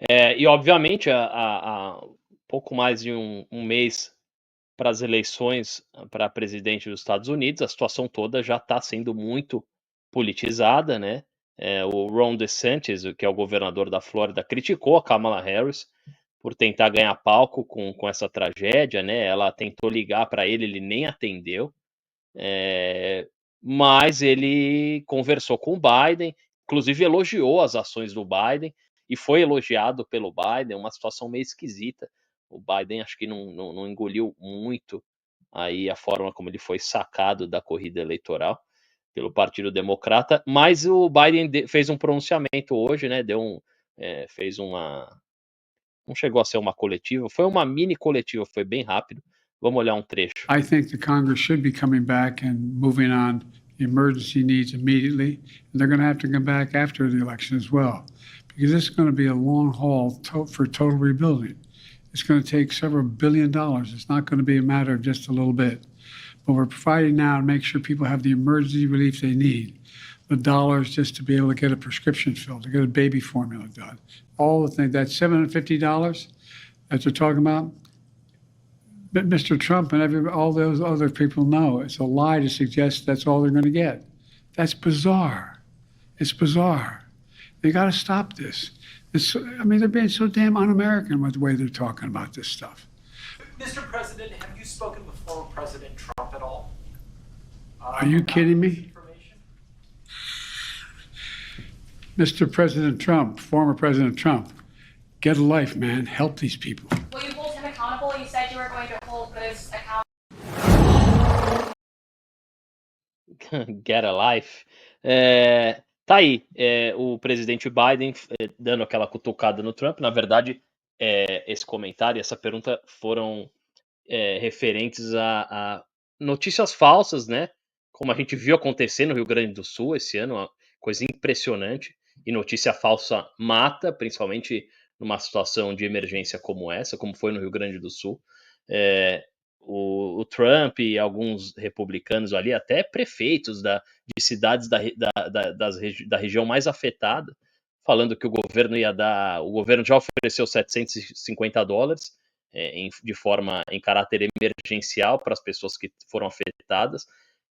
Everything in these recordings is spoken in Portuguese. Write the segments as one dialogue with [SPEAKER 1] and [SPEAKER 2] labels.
[SPEAKER 1] E obviamente pouco mais de um mês para as eleições para presidente dos Estados Unidos, a situação toda já está sendo muito politizada, né? O Ron DeSantis, que é o governador da Flórida, criticou a Kamala Harris por tentar ganhar palco com essa tragédia, né? Ela tentou ligar para ele nem atendeu. É, mas ele conversou com o Biden, inclusive elogiou as ações do Biden e foi elogiado pelo Biden, uma situação meio esquisita. O Biden acho que não engoliu muito aí a forma como ele foi sacado da corrida eleitoral pelo Partido Democrata, mas o Biden fez um pronunciamento hoje, né? Fez uma. Não chegou a ser uma coletiva, foi uma mini coletiva, foi bem rápido. Vamos olhar um trecho.
[SPEAKER 2] I think the Congress should be coming back and moving on the emergency needs immediately. And they're going to have to come back after the election as well, because this is going to be a long haul for total rebuilding. It's going to take several $1 billion. It's not going to be a matter of just a little bit. But we're providing now to make sure people have the emergency relief they need. The dollars just to be able to get a prescription filled, to get a baby formula done. All the things, that $750 that they're talking about, but Mr. Trump and all those other people know it's a lie to suggest that's all they're going to get. That's bizarre. It's bizarre. They got to stop this. They're being so damn un-American with the way they're talking about this stuff.
[SPEAKER 3] Mr. President, have you spoken with former President Trump at all?
[SPEAKER 2] Are you kidding me? Mr. President Trump, former President Trump, get a life, man. Help these people.
[SPEAKER 4] Will you hold him accountable? You said you were going to hold Goods accountable.
[SPEAKER 1] Get a life. Tá aí, o presidente Biden dando aquela cutucada no Trump. Na verdade, esse comentário e essa pergunta foram referentes a notícias falsas, né? Como a gente viu acontecer no Rio Grande do Sul esse ano, uma coisa impressionante. E notícia falsa mata, principalmente numa situação de emergência como essa, como foi no Rio Grande do Sul. O Trump e alguns republicanos ali, até prefeitos de cidades da região mais afetada, falando que o governo ia dar. O governo já ofereceu $750 em caráter emergencial para as pessoas que foram afetadas,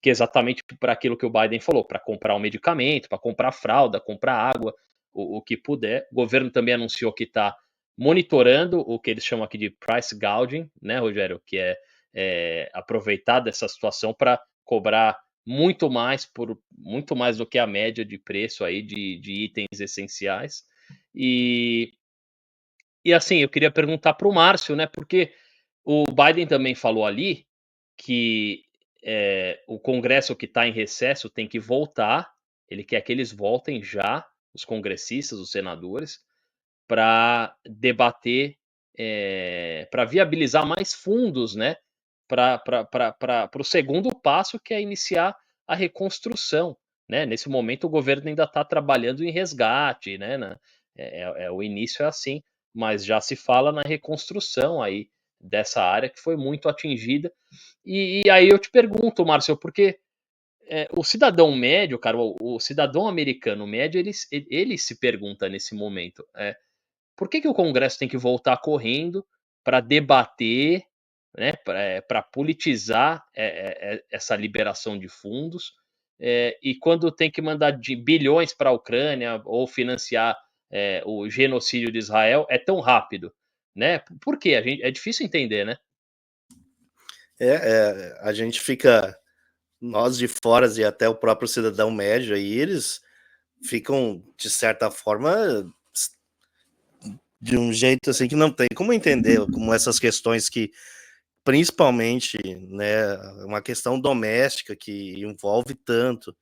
[SPEAKER 1] que é exatamente para aquilo que o Biden falou, para comprar um medicamento, para comprar fralda, comprar água, o que puder. O governo também anunciou que está monitorando o que eles chamam aqui de price gouging, né, Rogério, que é aproveitar dessa situação para cobrar muito mais do que a média de preço aí de itens essenciais. E assim, eu queria perguntar para o Márcio, né? Porque o Biden também falou ali que o Congresso que está em recesso tem que voltar. Ele quer que eles voltem já, os congressistas, os senadores, para debater, para viabilizar mais fundos, né? Para o segundo passo, que é iniciar a reconstrução. Né? Nesse momento, o governo ainda está trabalhando em resgate, né? O início é assim, mas já se fala na reconstrução aí dessa área que foi muito atingida. E aí eu te pergunto, Márcio, porque o cidadão médio, cara, o cidadão americano médio, ele se pergunta nesse momento, por que o Congresso tem que voltar correndo para debater, né, para politizar essa liberação de fundos, e quando tem que mandar de bilhões para a Ucrânia ou financiar o genocídio de Israel, é tão rápido, né? Por quê? É difícil entender, né?
[SPEAKER 5] A gente fica, nós de fora e até o próprio cidadão médio aí, eles ficam, de certa forma, de um jeito assim que não tem como entender, como essas questões que, principalmente, né, uma questão doméstica que envolve tanto,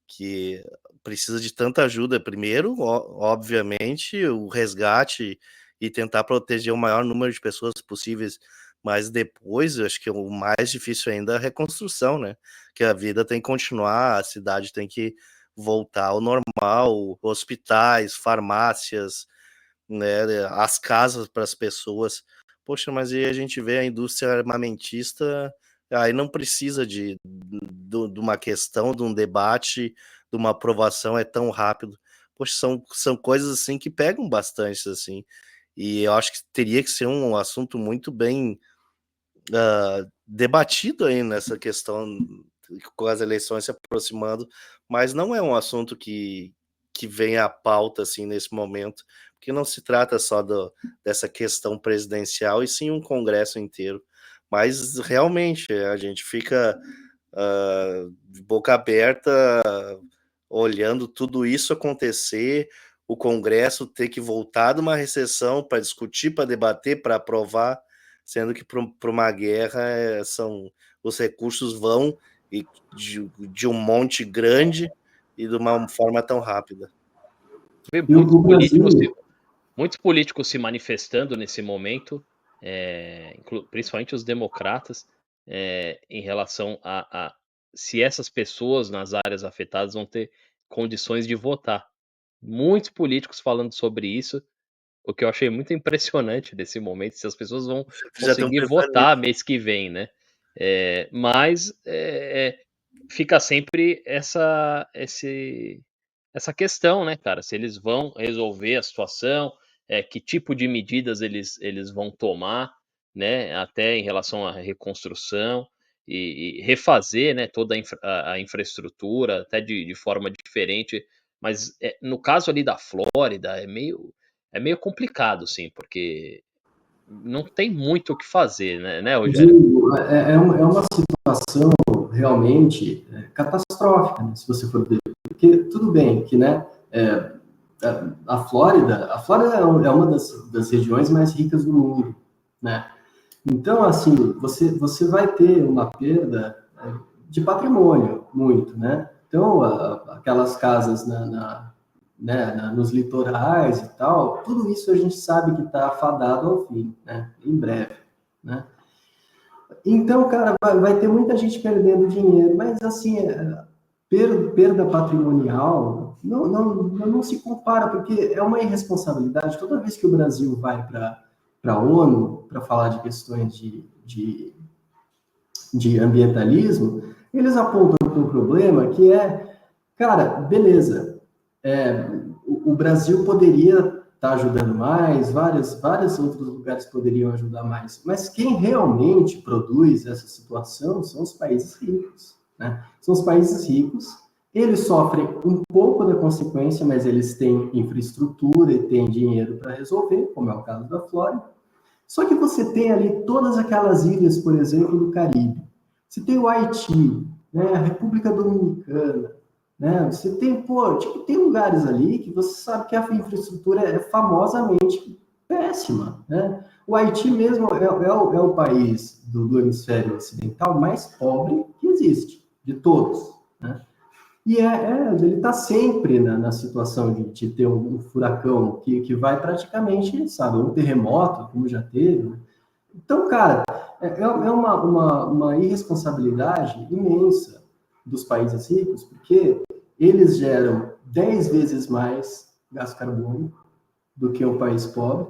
[SPEAKER 5] que precisa de tanta ajuda. Primeiro, obviamente, o resgate e tentar proteger o maior número de pessoas possíveis, mas depois, eu acho que o mais difícil ainda é a reconstrução, né? Que a vida tem que continuar, a cidade tem que voltar ao normal, hospitais, farmácias, né, as casas para as pessoas. Poxa, mas aí a gente vê a indústria armamentista, aí não precisa de uma questão, de um debate, de uma aprovação, é tão rápido. poxa, são coisas assim que pegam bastante, assim. E eu acho que teria que ser um assunto muito bem debatido aí nessa questão com as eleições se aproximando, mas não é um assunto que vem à pauta assim nesse momento, porque não se trata só dessa questão presidencial e sim um congresso inteiro. Mas realmente a gente fica de boca aberta olhando tudo isso acontecer, o Congresso ter que voltar de uma recessão para discutir, para debater, para aprovar, sendo que para uma guerra os recursos vão de um monte grande e de uma forma tão rápida.
[SPEAKER 1] Vê
[SPEAKER 6] E o Brasil,
[SPEAKER 1] muitos políticos se manifestando nesse momento, principalmente os democratas, em relação a se essas pessoas nas áreas afetadas vão ter condições de votar. Muitos políticos falando sobre isso, o que eu achei muito impressionante desse momento, se as pessoas vão
[SPEAKER 5] Já estão
[SPEAKER 1] conseguir
[SPEAKER 5] pensando
[SPEAKER 1] votar
[SPEAKER 5] nisso.
[SPEAKER 1] mês que vem, né? Mas fica sempre essa questão, né, cara? Se eles vão resolver a situação, que tipo de medidas eles vão tomar, né? Até em relação à reconstrução e refazer, né, toda a infraestrutura, até de forma diferente. Mas no caso ali da Flórida é meio complicado, sim, porque não tem muito o que fazer, né, Rogério?
[SPEAKER 6] digo, é uma situação realmente catastrófica, né, se você for ver. Porque tudo bem que, né, a Flórida é uma das regiões mais ricas do mundo, né? Então, assim, você vai ter uma perda de patrimônio, muito, né? Então, aquelas casas nos litorais e tal, tudo isso a gente sabe que está afadado ao fim, né? Em breve, né? Então, cara, vai ter muita gente perdendo dinheiro, mas, assim, perda patrimonial não se compara, porque é uma irresponsabilidade. Toda vez que o Brasil vai para a ONU para falar de questões de ambientalismo, eles apontam para um problema que cara, beleza, o Brasil poderia estar ajudando mais, vários outros lugares poderiam ajudar mais, mas quem realmente produz essa situação são os países ricos, né? São os países ricos, eles sofrem um pouco da consequência, mas eles têm infraestrutura e têm dinheiro para resolver, como é o caso da Flórida. Só que você tem ali todas aquelas ilhas, por exemplo, do Caribe. Você tem o Haiti, né, a República Dominicana, né? Você tem, tem lugares ali que você sabe que a infraestrutura é famosamente péssima, né? O Haiti mesmo é o país do hemisfério ocidental mais pobre que existe, de todos, né? E ele está sempre na situação de ter um furacão que vai praticamente, sabe, um terremoto, como já teve, né? Então, cara, é uma irresponsabilidade imensa dos países ricos, porque eles geram 10 vezes mais gás carbônico do que um país pobre,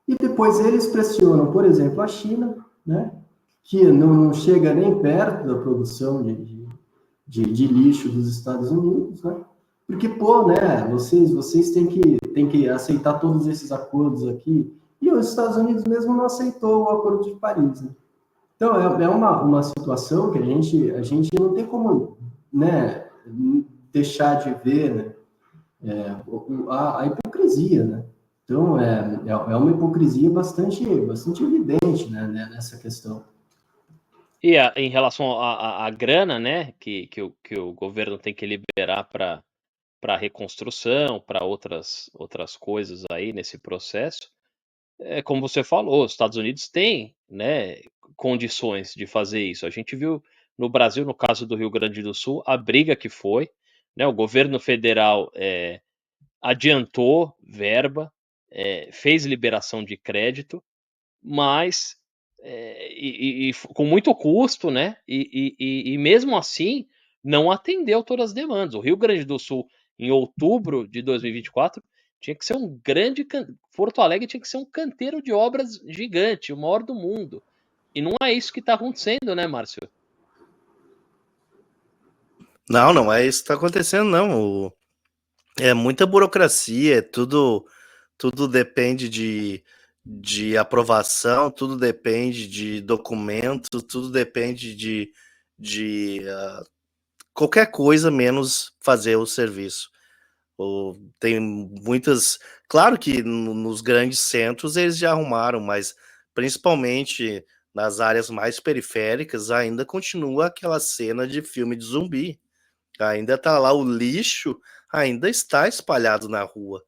[SPEAKER 6] e depois eles pressionam, por exemplo, a China, né, que não chega nem perto da produção de lixo dos Estados Unidos, né? Porque, né, vocês têm que aceitar todos esses acordos aqui, e os Estados Unidos mesmo não aceitou o Acordo de Paris, né? Então, é uma situação que a gente não tem como, né, deixar de ver, né, a hipocrisia, né? Então, é uma hipocrisia bastante evidente, né, nessa questão.
[SPEAKER 1] E em relação à grana, né, que o governo tem que liberar para reconstrução, para outras coisas aí nesse processo, como você falou, os Estados Unidos têm, né, condições de fazer isso. A gente viu no Brasil, no caso do Rio Grande do Sul, a briga que foi, né, o governo federal adiantou verba, fez liberação de crédito, mas com muito custo, né? E mesmo assim não atendeu todas as demandas. O Rio Grande do Sul, em outubro de 2024, tinha que ser um grande. Porto Alegre tinha que ser um canteiro de obras gigante, o maior do mundo. E não é isso que está acontecendo, né, Márcio?
[SPEAKER 5] Não é isso que está acontecendo, não. É muita burocracia, tudo depende de aprovação, tudo depende de documento, tudo depende de qualquer coisa menos fazer o serviço. Tem muitas. Claro que nos grandes centros eles já arrumaram, mas principalmente nas áreas mais periféricas ainda continua aquela cena de filme de zumbi. Ainda tá lá o lixo, ainda está espalhado na rua.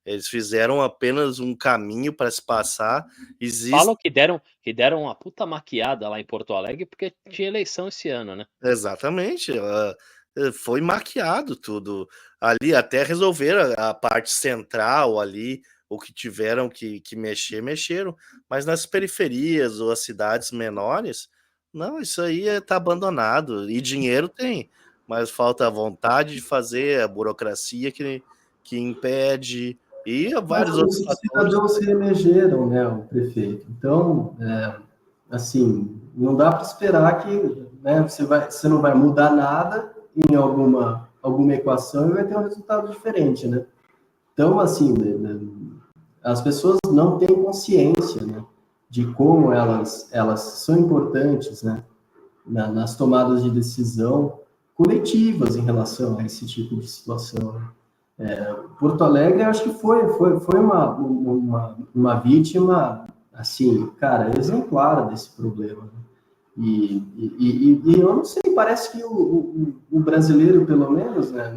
[SPEAKER 5] Eles fizeram apenas um caminho para se passar. Existe
[SPEAKER 1] Falam que deram uma puta maquiada lá em Porto Alegre, porque tinha eleição esse ano, né?
[SPEAKER 5] exatamente, foi maquiado tudo. Ali até resolver a parte central ali, o que tiveram que mexer, mexeram. Mas nas periferias ou as cidades menores, não, isso aí tá abandonado. E dinheiro tem, mas falta a vontade de fazer, a burocracia que impede, e
[SPEAKER 6] Mas
[SPEAKER 5] vários outros
[SPEAKER 6] os
[SPEAKER 5] fatores.
[SPEAKER 6] cidadãos reelegeram, né, o prefeito. Então, assim, não dá para esperar que, né, você não vai mudar nada em alguma equação e vai ter um resultado diferente, né? Então, assim, né, as pessoas não têm consciência, né, de como elas são importantes, né, nas tomadas de decisão coletivas em relação a esse tipo de situação, né? Porto Alegre, acho que foi uma vítima, assim, cara, exemplar desse problema, né? E eu não sei, parece que o brasileiro, pelo menos, né,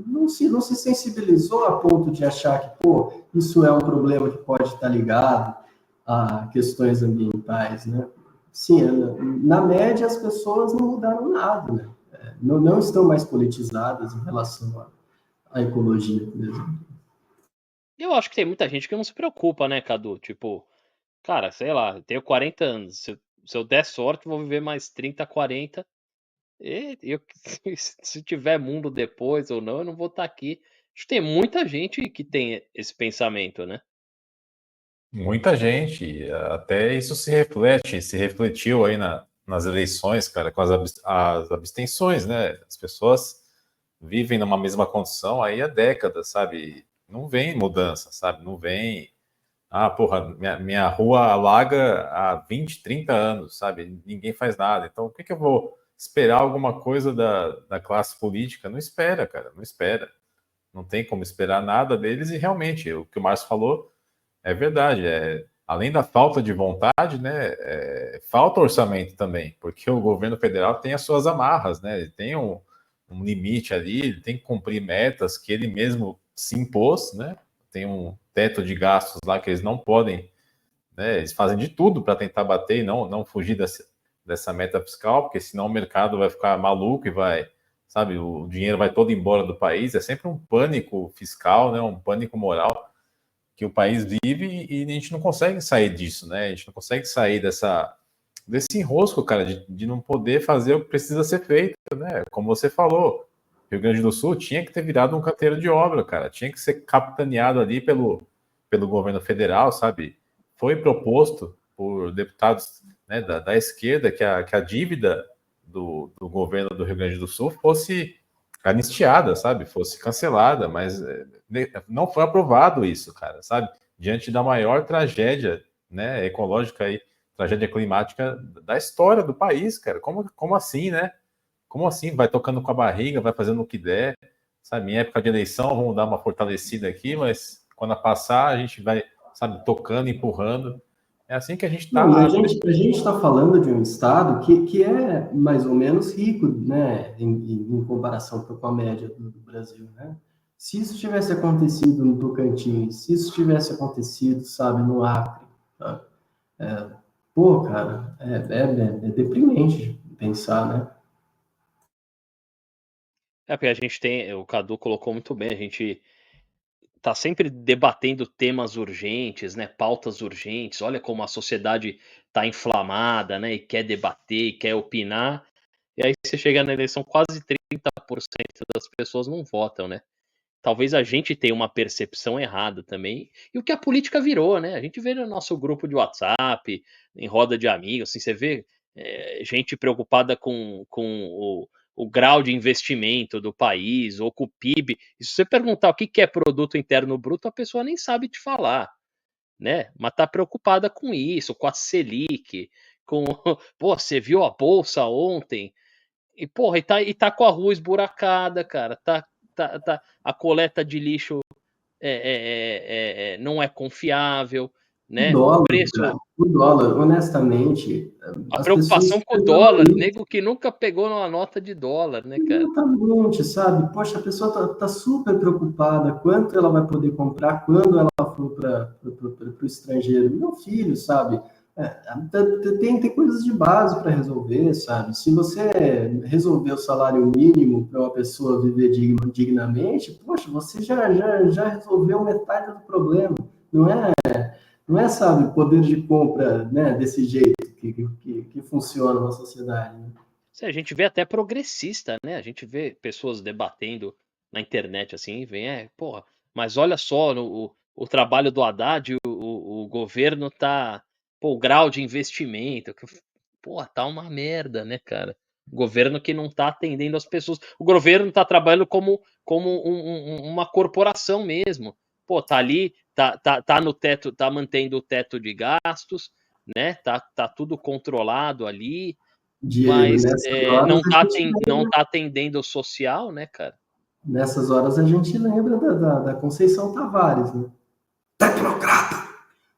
[SPEAKER 6] não se sensibilizou a ponto de achar que, pô, isso é um problema que pode estar ligado a questões ambientais, né? Sim, na média as pessoas não mudaram nada, né? Não estão mais politizadas em relação à ecologia, por exemplo.
[SPEAKER 1] Eu acho que tem muita gente que não se preocupa, né, Cadu? Tipo, cara, sei lá, eu tenho 40 anos. Se eu der sorte, vou viver mais 30, 40. E eu, se tiver mundo depois ou não, eu não vou estar aqui. Acho que tem muita gente que tem esse pensamento, né?
[SPEAKER 7] Muita gente, até isso se refletiu aí nas eleições, cara, com as abstenções, né? As pessoas vivem numa mesma condição aí há décadas, sabe? Não vem mudança, sabe? Não vem. Ah, porra, minha rua alaga há 20, 30 anos, sabe? Ninguém faz nada. Então, por que eu vou esperar alguma coisa da classe política? Não espera, cara, não espera. Não tem como esperar nada deles e realmente, o que o Márcio falou é verdade. Além da falta de vontade, né, falta orçamento também, porque o governo federal tem as suas amarras, né? Ele tem um limite ali, ele tem que cumprir metas que ele mesmo se impôs, né? Tem um teto de gastos lá que eles não podem, né? Eles fazem de tudo para tentar bater e não fugir dessa meta fiscal, porque senão o mercado vai ficar maluco e vai, sabe, o dinheiro vai todo embora do país. É sempre um pânico fiscal, né? Um pânico moral que o país vive e a gente não consegue sair disso, né? A gente não consegue sair desse enrosco, cara, de não poder fazer o que precisa ser feito, né? Como você falou, Rio Grande do Sul tinha que ter virado um canteiro de obra, cara, tinha que ser capitaneado ali pelo governo federal, sabe? Foi proposto por deputados, né, da esquerda que a dívida do governo do Rio Grande do Sul fosse anistiada, sabe? Fosse cancelada, mas não foi aprovado isso, cara, sabe? Diante da maior tragédia, né, ecológica e tragédia climática da história do país, cara. Como assim, né? Como assim? Vai tocando com a barriga, vai fazendo o que der, sabe? Em época de eleição, vamos dar uma fortalecida aqui, mas quando passar, a gente vai, sabe, tocando, empurrando. É assim que a gente
[SPEAKER 6] Não, e a
[SPEAKER 7] está.
[SPEAKER 6] gente está falando de um estado que é mais ou menos rico, né, em comparação com a média do Brasil, né? Se isso tivesse acontecido no Tocantins, se isso tivesse acontecido, sabe, no Acre, sabe? Pô, cara, é deprimente pensar, né?
[SPEAKER 1] É porque a gente tem, o Cadu colocou muito bem, a gente tá sempre debatendo temas urgentes, né, pautas urgentes. Olha como a sociedade tá inflamada, né, e quer debater, e quer opinar. E aí você chega na eleição, quase 30% das pessoas não votam, né? Talvez a gente tenha uma percepção errada também. E o que a política virou, né? A gente vê no nosso grupo de WhatsApp, em roda de amigos, assim, você vê gente preocupada com o grau de investimento do país, ou com o PIB. E se você perguntar o que é produto interno bruto, a pessoa nem sabe te falar, né? Mas tá preocupada com isso, com a Selic, com pô, você viu a bolsa ontem? E porra, e tá com a rua esburacada, cara. A coleta de lixo não é confiável,
[SPEAKER 6] O
[SPEAKER 1] né? O
[SPEAKER 6] dólar, cara,
[SPEAKER 1] preço,
[SPEAKER 6] o dólar, honestamente,
[SPEAKER 1] a
[SPEAKER 6] as pessoas
[SPEAKER 1] preocupação
[SPEAKER 6] se
[SPEAKER 1] com o dólar, nego que nunca pegou numa nota de dólar, né, cara?
[SPEAKER 6] exatamente, sabe? Poxa, a pessoa tá super preocupada quanto ela vai poder comprar quando ela for para o estrangeiro. Meu filho, sabe? Tem coisas de base para resolver, sabe? Se você resolver o salário mínimo para uma pessoa viver dignamente, poxa, você já resolveu metade do problema. Não é, sabe, poder de compra, né, desse jeito que funciona na sociedade, né?
[SPEAKER 1] A gente vê até progressista, né? A gente vê pessoas debatendo na internet assim, vem, porra, mas olha só, o trabalho do Haddad, o governo tá, pô, o grau de investimento, porra, tá uma merda, né, cara? O governo que não tá atendendo as pessoas. O governo tá trabalhando como uma corporação mesmo. Pô, tá ali, tá no teto, tá mantendo o teto de gastos, né? Tá tudo controlado ali,
[SPEAKER 6] Diego,
[SPEAKER 1] mas
[SPEAKER 6] nessas horas a gente
[SPEAKER 1] não tá atendendo o social, né, cara?
[SPEAKER 6] Nessas horas a gente lembra da Conceição Tavares, né? Tecnocrata!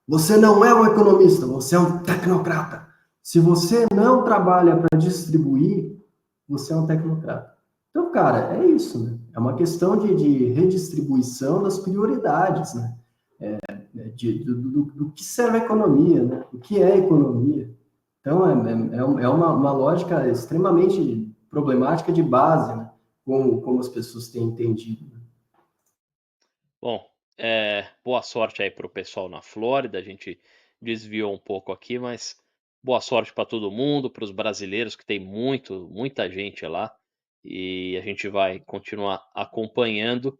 [SPEAKER 6] Você não é um economista, você é um tecnocrata. Se você não trabalha para distribuir, você é um tecnocrata. Então, cara, é isso, né? É uma questão de redistribuição das prioridades, né? Do que serve a economia, né? O que é economia. Então, é uma lógica extremamente problemática de base, né? Como as pessoas têm entendido.
[SPEAKER 1] Bom, boa sorte aí pro pessoal na Flórida. A gente desviou um pouco aqui, mas boa sorte para todo mundo, para os brasileiros, que tem muita gente lá. E a gente vai continuar acompanhando.